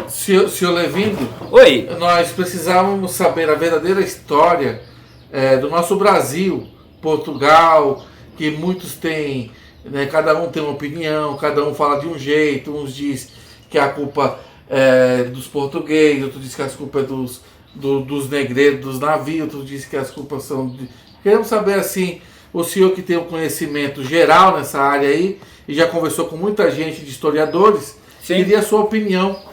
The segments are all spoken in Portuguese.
Senhor Levindo, Oi. nós precisávamos saber a verdadeira história do nosso Brasil, Portugal, que muitos têm, né, cada um tem uma opinião, cada um fala de um jeito, uns diz que a culpa é dos portugueses, outros diz que a culpa é dos negreiros, dos navios, outros diz que as culpas são de... Queremos saber, assim, o senhor que tem um conhecimento geral nessa área aí, e já conversou com muita gente de historiadores, queria a sua opinião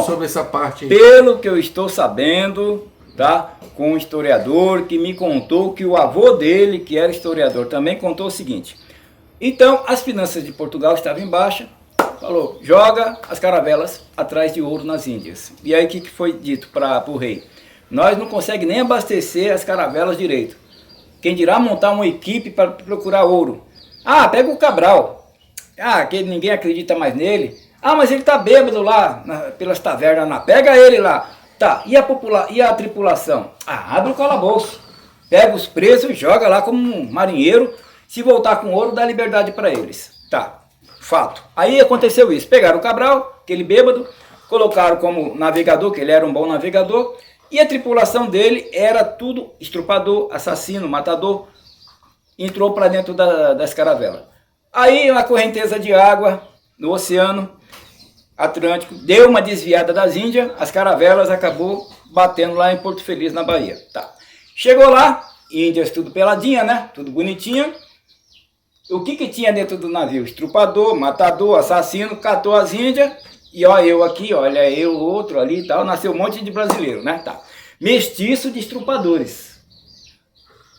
sobre essa parte aí. Pelo que eu estou sabendo, tá, com um historiador que me contou que o avô dele, que era historiador, também contou o seguinte. Então, as finanças de Portugal estavam em baixa, falou, joga as caravelas atrás de ouro nas Índias. E aí o que foi dito para o rei? Nós não conseguimos nem abastecer as caravelas direito. Quem dirá montar uma equipe para procurar ouro? Ah, pega o Cabral. Ah, que ninguém acredita mais nele. Ah, mas ele tá bêbado lá, pelas tavernas lá. Pega ele lá. Tá, e a tripulação? Ah, abre o calabouço. Pega os presos e joga lá como um marinheiro. Se voltar com ouro, dá liberdade para eles. Tá, fato. Aí aconteceu isso. Pegaram o Cabral, aquele bêbado, colocaram como navegador, que ele era um bom navegador. E a tripulação dele era tudo estrupador, assassino, matador. Entrou para dentro das caravelas. Aí uma correnteza de água no oceano Atlântico deu uma desviada das Índias, as caravelas acabou batendo lá em Porto Feliz, na Bahia. Tá. Chegou lá, Índias tudo peladinha, né? Tudo bonitinho. O que tinha dentro do navio? Estrupador, matador, assassino, catou as Índias. E ó, eu aqui, olha eu, outro ali e tal. Nasceu um monte de brasileiro, né? Tá. Mestiço de estrupadores.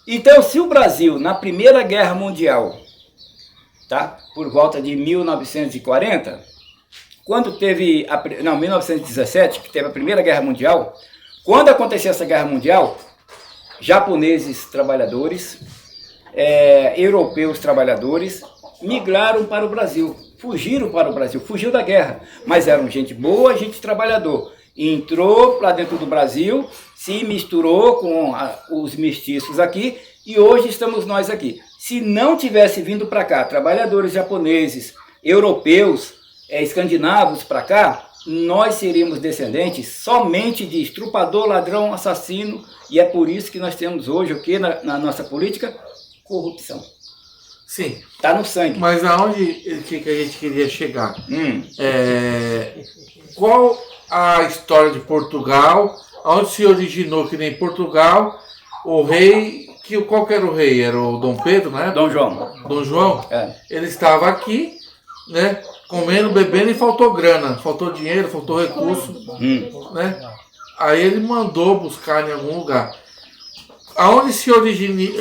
Então, se o Brasil, na Primeira Guerra Mundial, tá? Por volta de 1940, quando teve, 1917, que teve a Primeira Guerra Mundial, quando aconteceu essa Guerra Mundial, japoneses trabalhadores, europeus trabalhadores, migraram para o Brasil, fugiram para o Brasil, fugiu da guerra, mas eram gente boa, gente trabalhador. Entrou para dentro do Brasil, se misturou com os mestiços aqui e hoje estamos nós aqui. Se não tivesse vindo para cá trabalhadores japoneses, europeus, escandinavos para cá, nós seríamos descendentes somente de estrupador, ladrão, assassino, e é por isso que nós temos hoje o que na nossa política? Corrupção. Sim. Está no sangue. Mas aonde que a gente queria chegar? Qual a história de Portugal? Onde se originou, que nem Portugal, o rei, qual que era o rei? Era o Dom Pedro, né? Dom João. Dom João? Ele estava aqui, né? Comendo, bebendo e faltou grana, faltou dinheiro, faltou recurso, né? Aí ele mandou buscar em algum lugar. Aonde se origina,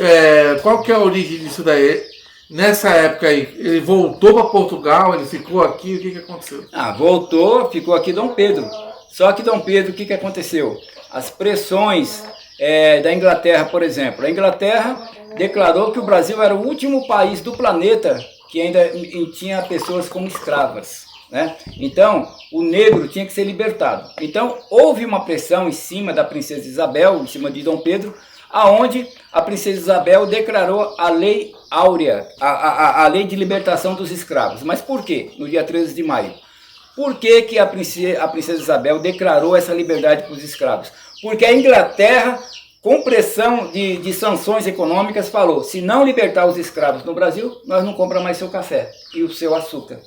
qual que é a origem disso daí? Nessa época aí, ele voltou para Portugal, ele ficou aqui, o que aconteceu? Voltou, ficou aqui Dom Pedro. Só que Dom Pedro, o que aconteceu? As pressões da Inglaterra, por exemplo. A Inglaterra declarou que o Brasil era o último país do planeta que ainda tinha pessoas como escravas, né? Então, o negro tinha que ser libertado. Então, houve uma pressão em cima da princesa Isabel, em cima de Dom Pedro, aonde a princesa Isabel declarou a lei áurea, a lei de libertação dos escravos. Mas por quê? No dia 13 de maio. Por que a princesa Isabel declarou essa liberdade para os escravos? Porque a Inglaterra, com pressão de sanções econômicas, falou, se não libertar os escravos no Brasil, nós não compramos mais seu café e o seu açúcar.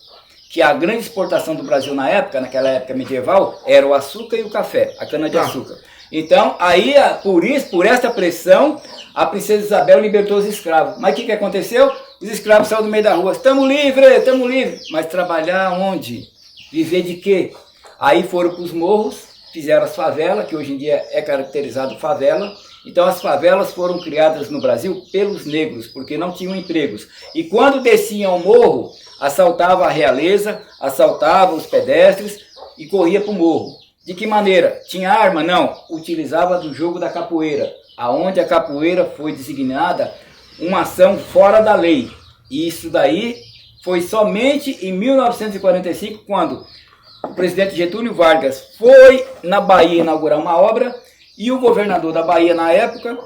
Que a grande exportação do Brasil naquela época medieval, era o açúcar e o café, a cana-de-açúcar. Então, aí, por esta pressão, a princesa Isabel libertou os escravos. Mas o que aconteceu? Os escravos saíram do meio da rua, estamos livres. Mas trabalhar onde? Viver de quê? Aí foram para os morros, fizeram as favelas, que hoje em dia é caracterizado favela. Então as favelas foram criadas no Brasil pelos negros, porque não tinham empregos. E quando desciam ao morro, assaltava a realeza, assaltava os pedestres e corria para o morro. De que maneira? Tinha arma? Não. Utilizava do jogo da capoeira, aonde a capoeira foi designada uma ação fora da lei. E isso daí foi somente em 1945, quando o presidente Getúlio Vargas foi na Bahia inaugurar uma obra e o governador da Bahia, na época,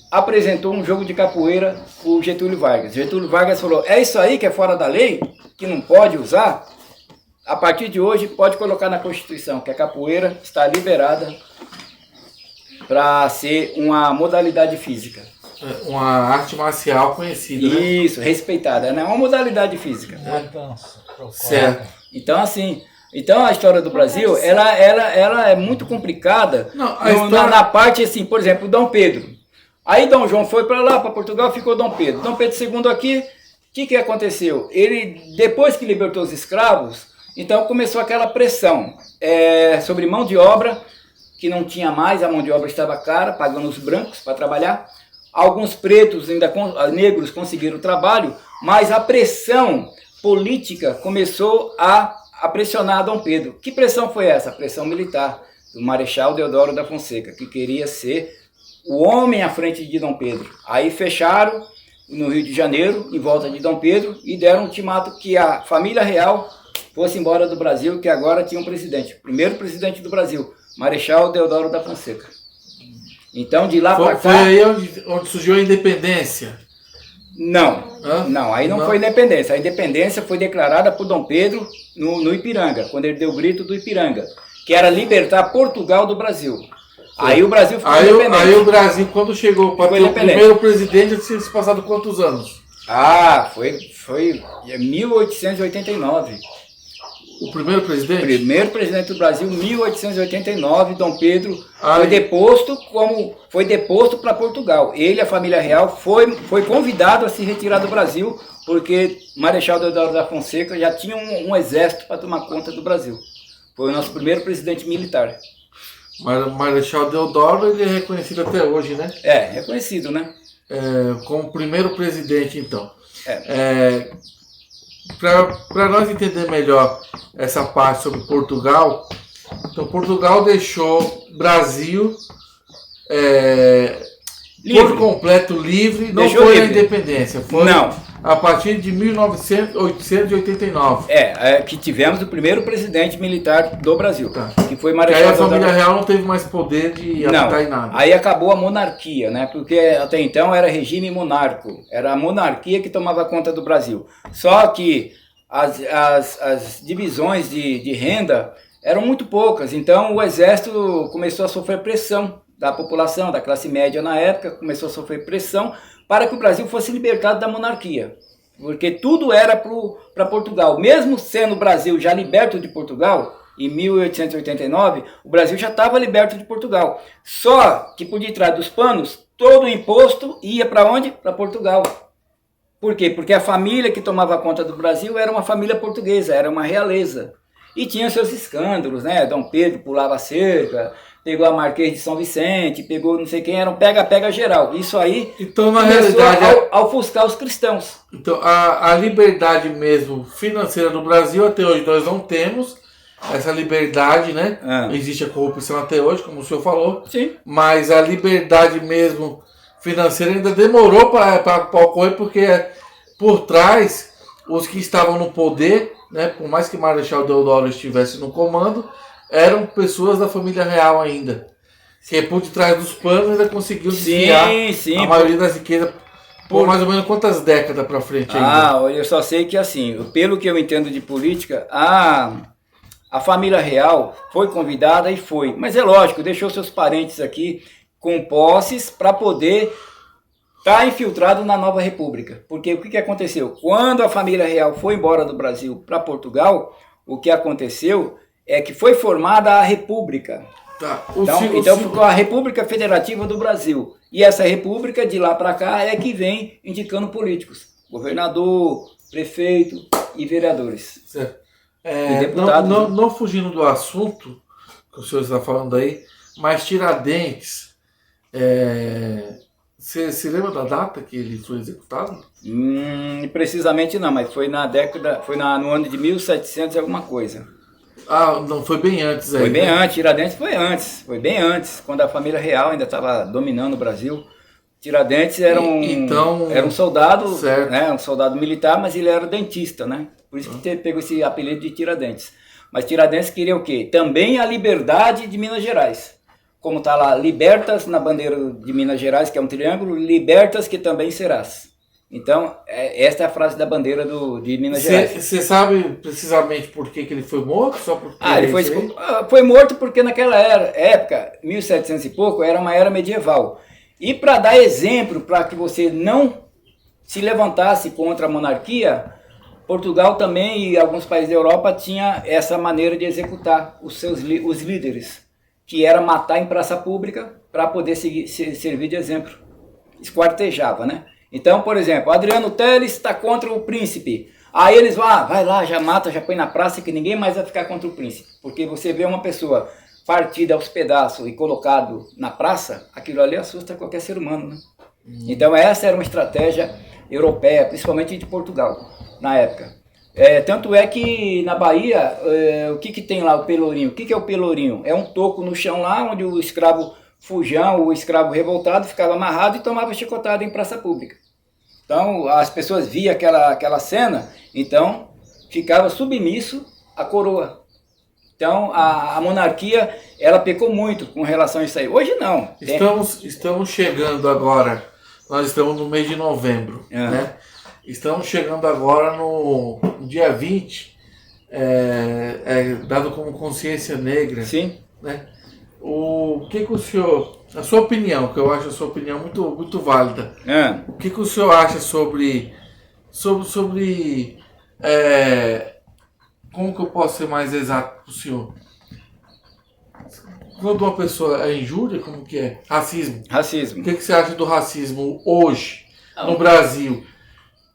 apresentou um jogo de capoeira para o Getúlio Vargas. Getúlio Vargas falou, é isso aí que é fora da lei? Que não pode usar? a partir de hoje, pode colocar na Constituição que a capoeira está liberada para ser uma modalidade física. Uma arte marcial conhecida, né? Isso, respeitada, né? Uma modalidade física. Uma dança. Certo. Então, assim, então a história do Brasil, ela é muito complicada. Não, a história... na parte, assim, por exemplo, Dom Pedro. Aí Dom João foi para lá, para Portugal, ficou Dom Pedro. Dom Pedro II aqui, o que aconteceu? Ele, depois que libertou os escravos, então começou aquela pressão sobre mão de obra, que não tinha mais, a mão de obra estava cara, pagando os brancos para trabalhar. Alguns pretos, negros, conseguiram trabalho, mas a pressão política começou a pressionar Dom Pedro. Que pressão foi essa? A pressão militar do Marechal Deodoro da Fonseca, que queria ser o homem à frente de Dom Pedro. Aí fecharam no Rio de Janeiro, em volta de Dom Pedro, e deram um ultimato que a família real fosse embora do Brasil, que agora tinha um presidente, o primeiro presidente do Brasil, Marechal Deodoro da Fonseca. Então, de lá para cá... Foi aí onde surgiu a independência? Não, aí não foi independência. A independência foi declarada por Dom Pedro no Ipiranga, quando ele deu o grito do Ipiranga, que era libertar Portugal do Brasil. Aí o Brasil ficou independente. Aí o Brasil, quando chegou para ter o primeiro presidente, tinha se passado quantos anos? Foi em 1889. O primeiro presidente? O primeiro presidente do Brasil, 1889, Dom Pedro foi deposto para Portugal. Ele, a família real, foi convidado a se retirar do Brasil, porque Marechal Deodoro da Fonseca já tinha um exército para tomar conta do Brasil. Foi o nosso primeiro presidente militar. Marechal Deodoro, ele é reconhecido até hoje, né? Reconhecido, né? Como primeiro presidente, então. Para nós entender melhor essa parte sobre Portugal, então Portugal deixou Brasil por completo livre, não deixou foi livre. a independência, foi não. A partir de 1889. Que tivemos o primeiro presidente militar do Brasil, que foi Que Marechal aí a família real não teve mais poder de aplicar em nada. Aí acabou a monarquia, né? Porque até então era regime monárquico, era a monarquia que tomava conta do Brasil. Só que as divisões de renda eram muito poucas, então o exército começou a sofrer pressão da população, da classe média na época, começou a sofrer pressão para que o Brasil fosse libertado da monarquia, porque tudo era para Portugal. Mesmo sendo o Brasil já liberto de Portugal, em 1889, o Brasil já estava liberto de Portugal. Só que por detrás dos panos, todo o imposto ia para onde? Para Portugal. Por quê? Porque a família que tomava conta do Brasil era uma família portuguesa, era uma realeza. E tinha seus escândalos, né? Dom Pedro pulava a cerca, pegou a Marquês de São Vicente, pegou não sei quem, era um pega-pega geral. Isso aí então, na realidade, a ofuscar os cristãos. Então, a liberdade mesmo financeira do Brasil, até hoje nós não temos essa liberdade, né? Existe a corrupção até hoje, como o senhor falou. Sim. Mas a liberdade mesmo financeira ainda demorou para ocorrer, porque por trás, os que estavam no poder, né, por mais que Marechal Deodoro estivesse no comando, eram pessoas da família real ainda, que por detrás dos panos ainda conseguiu desviar a maioria das riquezas por mais ou menos quantas décadas para frente ainda? Eu só sei que assim, pelo que eu entendo de política, a família real foi convidada e foi, mas é lógico, deixou seus parentes aqui com posses para poder estar infiltrado na nova república, porque o que aconteceu? Quando a família real foi embora do Brasil para Portugal, o que aconteceu é que foi formada a República. Então ficou a República Federativa do Brasil. E essa República, de lá para cá, é que vem indicando políticos. Governador, prefeito e vereadores. Certo. E deputados. Não fugindo do assunto que o senhor está falando aí, mas Tiradentes, você se lembra da data que ele foi executado? Precisamente não, mas foi no ano de 1700 e alguma coisa. Não, foi bem antes aí. Foi bem antes, Tiradentes foi bem antes, quando a família real ainda estava dominando o Brasil. Tiradentes era um soldado, né, um soldado militar, mas ele era dentista, né? Por isso que pegou esse apelido de Tiradentes. Mas Tiradentes queria o quê? Também a liberdade de Minas Gerais. Como está lá, libertas na bandeira de Minas Gerais, que é um triângulo, libertas que também serás. Então, esta é a frase da bandeira de Minas Gerais. Você sabe precisamente por que ele foi morto? Só porque Ele foi morto porque naquela época, 1700 e pouco, era uma era medieval. E para dar exemplo, para que você não se levantasse contra a monarquia, Portugal também e alguns países da Europa tinha essa maneira de executar os líderes, que era matar em praça pública para poder servir de exemplo. Esquartejava, né? Então, por exemplo, Adriano Teles está contra o príncipe. Aí eles vão, vai lá, já mata, já põe na praça, que ninguém mais vai ficar contra o príncipe. Porque você vê uma pessoa partida aos pedaços e colocado na praça, aquilo ali assusta qualquer ser humano, né? Então essa era uma estratégia europeia, principalmente de Portugal, na época. Tanto é que na Bahia, o que tem lá o pelourinho? O que é o pelourinho? É um toco no chão lá, onde o escravo fujão, o escravo revoltado, ficava amarrado e tomava chicotada em praça pública. Então as pessoas viam aquela cena, então ficava submisso à coroa. Então a monarquia, ela pecou muito com relação a isso aí. Hoje não. Estamos chegando agora, nós estamos no mês de novembro, né? Estamos chegando agora no dia 20, dado como consciência negra. Sim. Né? O que o senhor, a sua opinião, que eu acho a sua opinião muito, muito válida, o que o senhor acha sobre como que eu posso ser mais exato para o senhor? Quando uma pessoa é injúria, como que é? Racismo. Racismo. O que você acha do racismo hoje, no Brasil?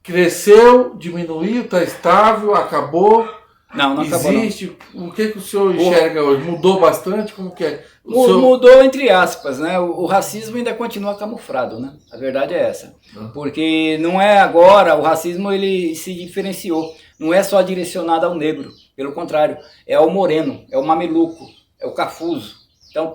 Cresceu, diminuiu, está estável, acabou? Não acabou. Existe? Não. O que o senhor enxerga hoje? Mudou bastante? Como que é? Mudou entre aspas, né? O racismo ainda continua camuflado, né? A verdade é essa. Porque não é agora, o racismo ele se diferenciou. Não é só direcionado ao negro, pelo contrário, é ao moreno, é o mameluco, é o cafuzo. Então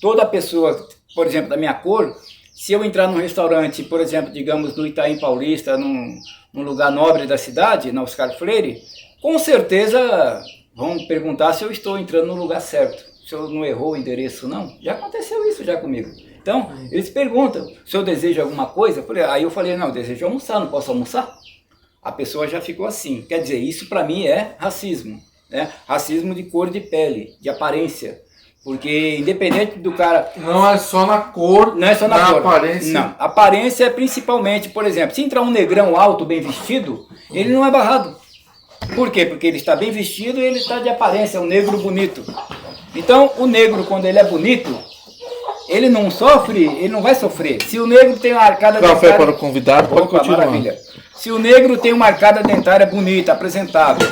toda pessoa, por exemplo, da minha cor, se eu entrar num restaurante, por exemplo, digamos no Itaim Paulista, num lugar nobre da cidade, na Oscar Freire, com certeza vão perguntar se eu estou entrando no lugar certo, se eu não errou o endereço, não. Já aconteceu isso já comigo. Então, eles perguntam se eu desejo alguma coisa. Aí eu falei, não, eu desejo almoçar, não posso almoçar? A pessoa já ficou assim. Quer dizer, isso para mim é racismo, né? Racismo de cor de pele, de aparência. Porque independente do cara... Não é só na cor, não é só na cor. Aparência. Não, aparência é principalmente, por exemplo, se entrar um negrão alto, bem vestido, ele não é barrado. Por quê? Porque ele está bem vestido e ele está de aparência, é um negro bonito. Então, o negro, quando ele é bonito, ele não sofre, ele não vai sofrer. Se o negro tem uma arcada dentária... Café para o convidado, pode continuar. Maravilha. Se o negro tem uma arcada dentária bonita, apresentável,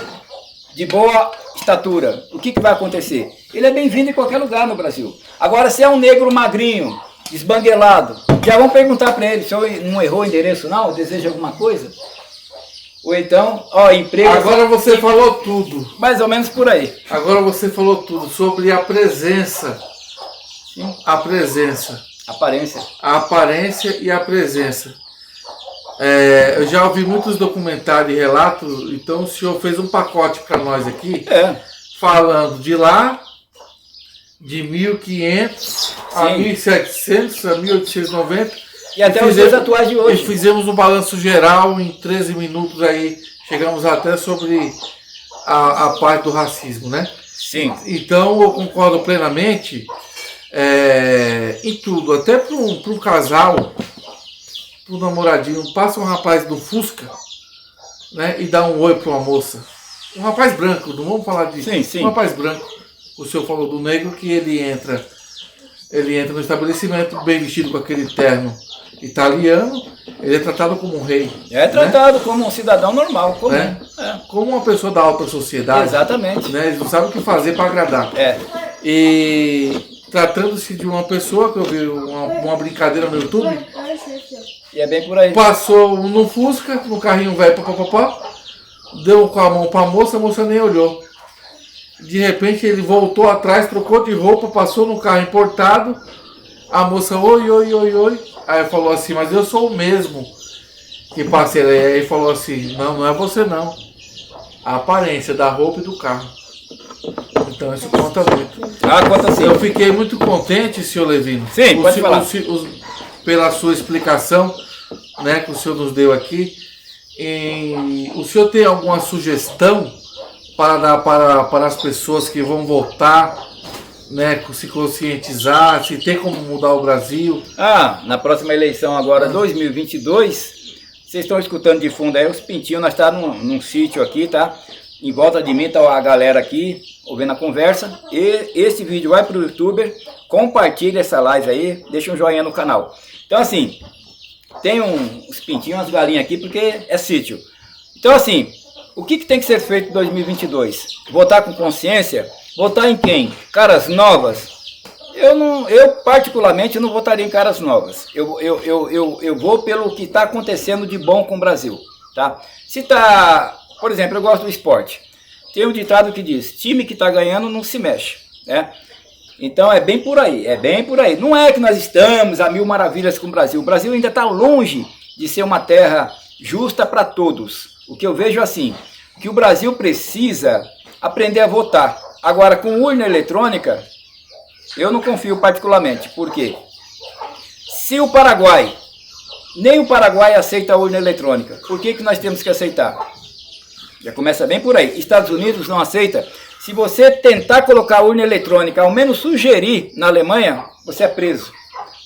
de boa estatura, o que vai acontecer? Ele é bem-vindo em qualquer lugar no Brasil. Agora, se é um negro magrinho, esbanguelado, já vão perguntar para ele, se eu não errou o endereço não, deseja alguma coisa? Ou então, emprego... Agora você falou tudo. Mais ou menos por aí. Agora você falou tudo sobre a presença. Sim. A presença. Aparência. A aparência e a presença. Eu já ouvi muitos documentários e relatos, então o senhor fez um pacote para nós aqui, falando de lá, de 1500 a 1700, a 1890, e até os dias atuais de hoje. E fizemos um balanço geral em 13 minutos aí, chegamos até sobre a parte do racismo, né? Sim. Então eu concordo plenamente em tudo, até para um casal, pro namoradinho, passa um rapaz do Fusca, né, e dá um oi para uma moça. Um rapaz branco, não vamos falar de... Sim. Um rapaz branco. O senhor falou do negro que ele entra no estabelecimento bem vestido com aquele terno italiano, ele é tratado como um rei. É tratado como um cidadão normal, comum. Né? Como uma pessoa da alta sociedade. Exatamente. Né? Eles não sabem o que fazer para agradar. E tratando-se de uma pessoa, que eu vi uma brincadeira no YouTube, e é bem por aí. Passou no Fusca, no carrinho velho, deu com a mão para a moça nem olhou. De repente ele voltou atrás, trocou de roupa, passou no carro importado, a moça, oi. Aí falou assim, mas eu sou o mesmo que passei. Aí ele falou assim, não é você não. A aparência da roupa e do carro. Então isso conta muito. Conta sim. Eu fiquei muito contente, senhor Levino. Sim, pode falar. Pela sua explicação né, que o senhor nos deu aqui. E o senhor tem alguma sugestão para dar para as pessoas que vão votar, né, se conscientizar, se tem como mudar o Brasil? Na próxima eleição agora, 2022, vocês estão escutando de fundo aí os pintinhos, nós estamos num sítio aqui, tá? Em volta de mim tá a galera aqui, ouvindo a conversa. E esse vídeo vai para o YouTuber, compartilha essa live aí, deixa um joinha no canal. Então assim, tem uns pintinhos, umas galinhas aqui, porque é sítio. Então assim, o que tem que ser feito em 2022? Votar com consciência? Votar em quem? Caras novas? Eu particularmente não votaria em caras novas. Eu vou pelo que está acontecendo de bom com o Brasil, tá? Se tá, por exemplo, eu gosto do esporte. Tem um ditado que diz, time que está ganhando não se mexe, né? Então é bem por aí, é bem por aí. Não é que nós estamos a mil maravilhas com o Brasil. O Brasil ainda está longe de ser uma terra justa para todos. O que eu vejo assim, que o Brasil precisa aprender a votar. Agora, com urna eletrônica, eu não confio particularmente. Por quê? Se o Paraguai, nem o Paraguai aceita a urna eletrônica, por que nós temos que aceitar? Já começa bem por aí. Estados Unidos não aceita. Se você tentar colocar a urna eletrônica, ao menos sugerir na Alemanha, você é preso.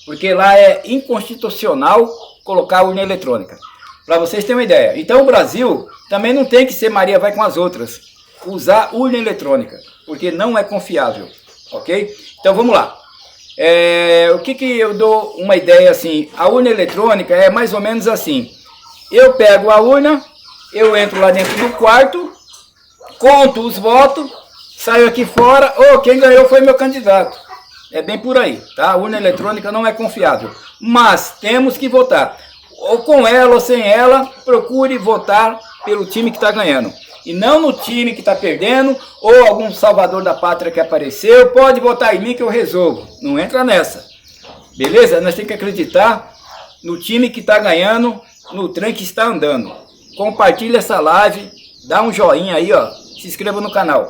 Porque lá é inconstitucional colocar a urna eletrônica. Para vocês terem uma ideia. Então o Brasil também não tem que ser Maria vai com as outras. Usar urna eletrônica. Porque não é confiável. Ok? Então vamos lá. O que eu dou uma ideia assim? A urna eletrônica é mais ou menos assim. Eu pego a urna, eu entro lá dentro do quarto, conto os votos, saio aqui fora, quem ganhou foi meu candidato. É bem por aí, tá? A urna eletrônica não é confiável. Mas temos que votar. Ou com ela ou sem ela, procure votar pelo time que está ganhando. E não no time que está perdendo, ou algum salvador da pátria que apareceu, pode votar em mim que eu resolvo. Não entra nessa. Beleza? Nós temos que acreditar no time que está ganhando, no trem que está andando. Compartilha essa live, dá um joinha aí, ó. Se inscreva no canal.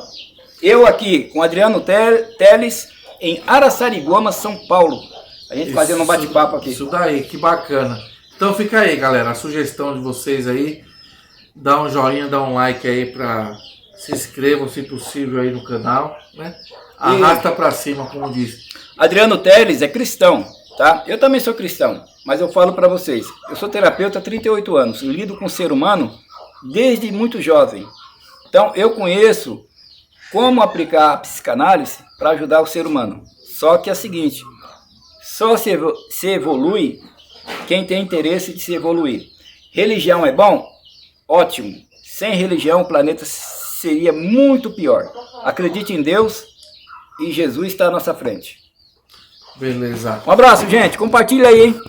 Eu aqui com Adriano Teles, em Araçariguama, São Paulo. A gente fazendo um bate-papo aqui. Isso daí, que bacana. Então fica aí, galera, a sugestão de vocês aí. Dá um joinha, dá um like aí pra... Se inscrevam, se possível, aí no canal, né? Arrasta pra cima, como diz. Adriano Teles é cristão, tá? Eu também sou cristão, mas eu falo pra vocês. Eu sou terapeuta há 38 anos. Eu lido com o ser humano desde muito jovem. Então, eu conheço como aplicar a psicanálise para ajudar o ser humano. Só que é o seguinte, só se evolui quem tem interesse de se evoluir. Religião é bom? Ótimo. Sem religião o planeta seria muito pior. Acredite em Deus e Jesus está à nossa frente. Beleza. Um abraço, gente. Compartilha aí, hein?